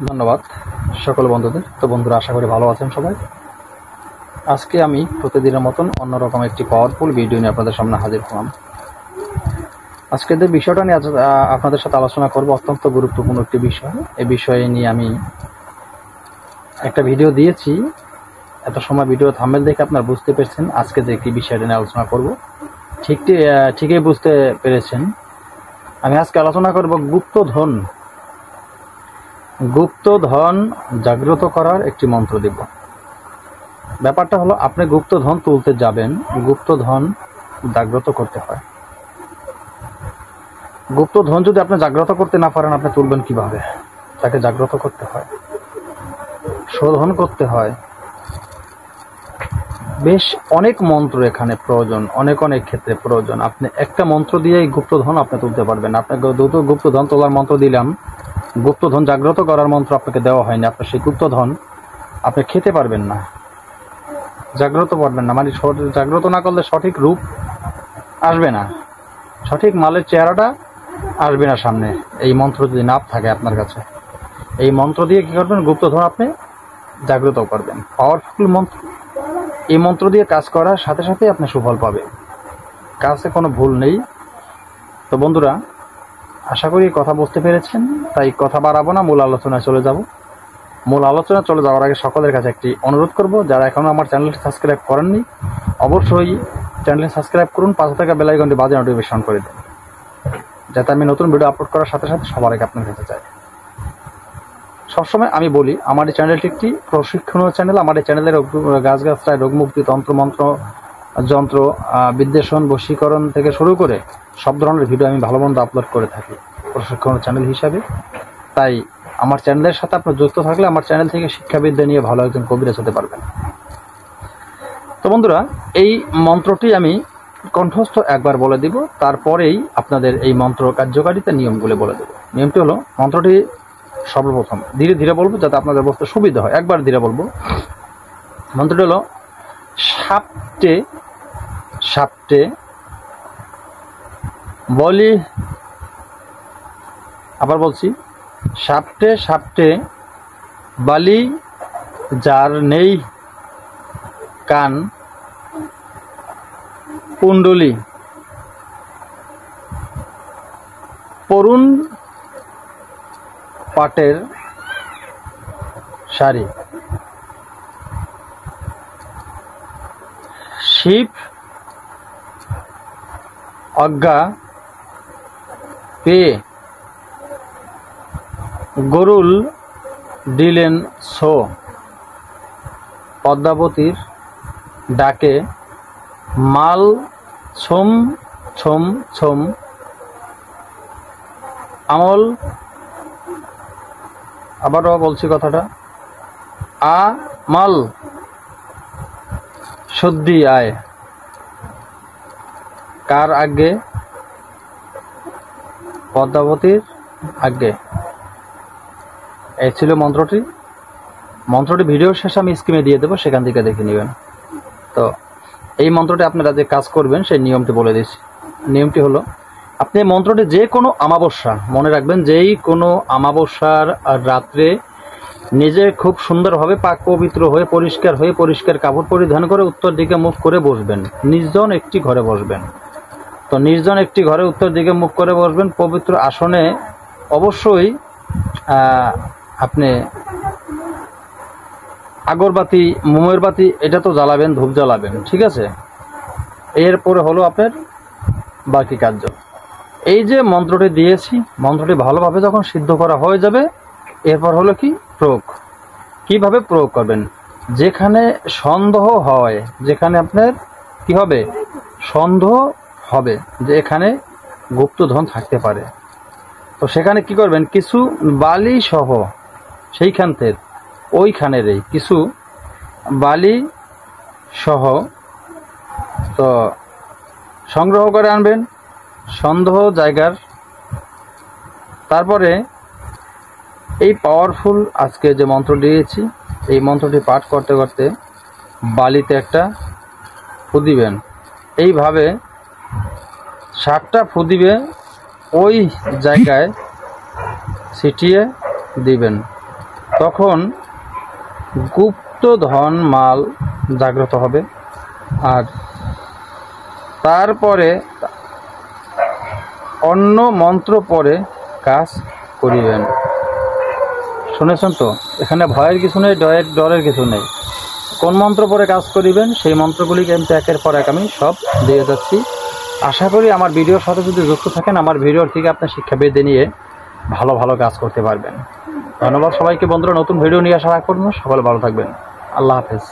ধন্যবাদ সকল বন্ধুদের। তো বন্ধুরা, আশা করি ভালো আছেন সবাই। আজকে আমি প্রতিদিনের মতন অন্যরকম একটি পাওয়ারফুল ভিডিও নিয়ে আপনাদের সামনে হাজির হলাম। আজকে যে বিষয়টা নিয়ে আপনাদের সাথে আলোচনা করব অত্যন্ত গুরুত্বপূর্ণ একটি বিষয়। এই বিষয়ে নিয়ে আমি একটা ভিডিও দিয়েছি। এত সময় ভিডিও থাম্বনেল দেখে আপনারা বুঝতে পেরেছেন আজকে যে কি বিষয়টা নিয়ে আলোচনা করব। ঠিকই বুঝতে পেরেছেন। আমি আজকে আলোচনা করব গুপ্তধন জাগ্রত করার একটি মন্ত্র দেব। ব্যাপারটা হলো, আপনি গুপ্তধন তুলতে যাবেন, গুপ্তধন জাগ্রত করতে হয়। গুপ্তধন যদি আপনি জাগ্রত করতে না পারেন, আপনি তুলবেন কিভাবে? তাকে জাগ্রত করতে হয়, শোধন করতে হয়। বেশ অনেক মন্ত্র এখানে প্রয়োজন, অনেক ক্ষেত্রে প্রয়োজন। আপনি একটা মন্ত্র দিয়েই গুপ্তধন আপনি তুলতে পারবেন। আপনাকে গুপ্তধন তোলার মন্ত্র দিলাম, গুপ্তধন জাগ্রত করার মন্ত্র আপনাকে দেওয়া হয়নি। আপনার সেই গুপ্তধন আপনি খেতে পারবেন না, জাগ্রত পারবেন না। মানে জাগ্রত না করলে সঠিক রূপ আসবে না, সঠিক মালের চেহারাটা আসবে না সামনে। এই মন্ত্র যদি না থাকে আপনার কাছে, এই মন্ত্র দিয়ে কী করবেন? গুপ্তধন আপনি জাগ্রত করবেন। পাওয়ারফুল মন্ত্র। এই মন্ত্র দিয়ে কাজ করার সাথে সাথে আপনি সুফল পাবেন, কাজে কোনো ভুল নেই। তো বন্ধুরা, আশা করি কথা বুঝতে পেরেছেন। তাই কথা বাড়াবো না, মূল আলোচনায় চলে যাব। মূল আলোচনা চলে যাওয়ার আগে সকলের কাছে একটি অনুরোধ করব, যারা এখনও আমার চ্যানেলটি সাবস্ক্রাইব করেননি, অবশ্যই চ্যানেলটি সাবস্ক্রাইব করুন, পাশে থাকা বেল আইকনটি বাজে নোটিফিকেশন করে দিন, যাতে আমি নতুন ভিডিও আপলোড করার সাথে সাথে সবার আগে আপনার কাছে যাই। সবসময় আমি বলি, আমার এই চ্যানেলটি একটি প্রশিক্ষণীয় চ্যানেল। আমার এই চ্যানেলের গাছগাছড়ায় রোগমুক্তি, তন্ত্রমন্ত্র, যন্ত্র, বিদ্বেষণ, বশীকরণ থেকে শুরু করে সব ধরনের ভিডিও আমি ভালো মন্দ আপলোড করে থাকি প্রশিক্ষণীয় চ্যানেল হিসাবে। তাই আমার চ্যানেলের সাথে আপনার যুক্ত থাকলে আমার চ্যানেল থেকে শিক্ষাবিদ্যা নিয়ে ভালো একজন কবিরাজ হতে পারবেন। তো বন্ধুরা, এই মন্ত্রটি আমি কণ্ঠস্থ একবার বলে দিব, তারপরেই আপনাদের এই মন্ত্র কার্যকারিতা নিয়মগুলো বলে দেব। নিয়মটি হলো, মন্ত্রটি সর্বপ্রথম ধীরে ধীরে বলবো যাতে আপনাদের বুঝতে সুবিধা হয়। একবার ধীরে বলবো। মন্ত্রটি হলো, সাপটে সাপটে বলি, আবার বলছি, সাপটে সাপটে বালি যার নেই কান কুণ্ডলি, পরুণ পাটের শাড়ি, শিব অজ্ঞা পেয়ে গরুল দিলেন ছো, পদ্মাবতীর ডাকে মাল ছম ছম ছম, আমল, আবারও বলছি কথাটা, মাল শুদ্ধি আয়, কার আগে? পদ্মাবতীর আগে। এই ছিল মন্ত্রটি। ভিডিওর শেষে আমি স্ক্রিনে দিয়ে দেবো, সেখান থেকে দেখে নেবেন। তো এই মন্ত্রটি আপনারা যে কাজ করবেন সেই নিয়মটি বলে দিচ্ছি। নিয়মটি হলো, আপনি মন্ত্রটি যে কোনো আমাবস্যা, মনে রাখবেন, যেই কোনো আমাবস্যার রাত্রে নিজে খুব সুন্দরভাবে পাক পবিত্র হয়ে পরিষ্কার কাপড় পরিধান করে উত্তর দিকে মুখ করে বসবেন। নির্জন একটি ঘরে বসবেন। তো নির্জন একটি ঘরে উত্তর দিকে মুখ করে বসবেন। পবিত্র আসনে অবশ্যই আপনি আগরবাতি, মোমের বাতি এটা তো জ্বালাবেন, ধূপ জ্বালাবেন, ঠিক আছে? এরপরে হলো আপনার বাকি কার্য। এই যে মন্ত্রটি দিয়েছি, মন্ত্রটি ভালোভাবে যখন সিদ্ধ করা হয়ে যাবে, এরপর হলো কি প্রয়োগ। কিভাবে প্রয়োগ করবেন? যেখানে সন্দেহ হয়, যেখানে আপনার কি হবে, সন্দেহ হবে যে এখানে গুপ্তধন থাকতে পারে, তো সেখানে কি করবেন? কিছু বালি সহ ওইখানের কিছু বালি সহ তো সংগ্রহ করে আনবেন সন্দেহ জায়গার। তারপরে এই পাওয়ারফুল আজকে যে মন্ত্র দিয়েছি, এই মন্ত্রটি পাঠ করতে করতে বালিতে একটা ফু দিবেন। এইভাবে 7টা ফু দিবে, ওই জায়গায় ছিটিয়ে দিবেন। তখন গুপ্তধন মাল জাগ্রত হবে। আর তারপরে অন্য মন্ত্র পরে কাজ করিবেন। শুনেছেন তো, এখানে ভয়ের কিছু নেই, ডরের কিছু নেই। কোন মন্ত্র পরে কাজ করিবেন সেই মন্ত্রগুলি কিন্তু একের পর এক আমি সব দিয়ে যাচ্ছি। আশা করি আমার ভিডিওর সাথে যদি যুক্ত থাকেন, আমার ভিডিওর থেকে আপনার শিক্ষা বেঁধে নিয়ে ভালো ভালো কাজ করতে পারবেন। ধন্যবাদ সবাইকে বন্ধুরা, নতুন ভিডিও নিয়ে আসার আগ পর্যন্ত সকলে ভালো থাকবেন। আল্লাহ হাফেজ।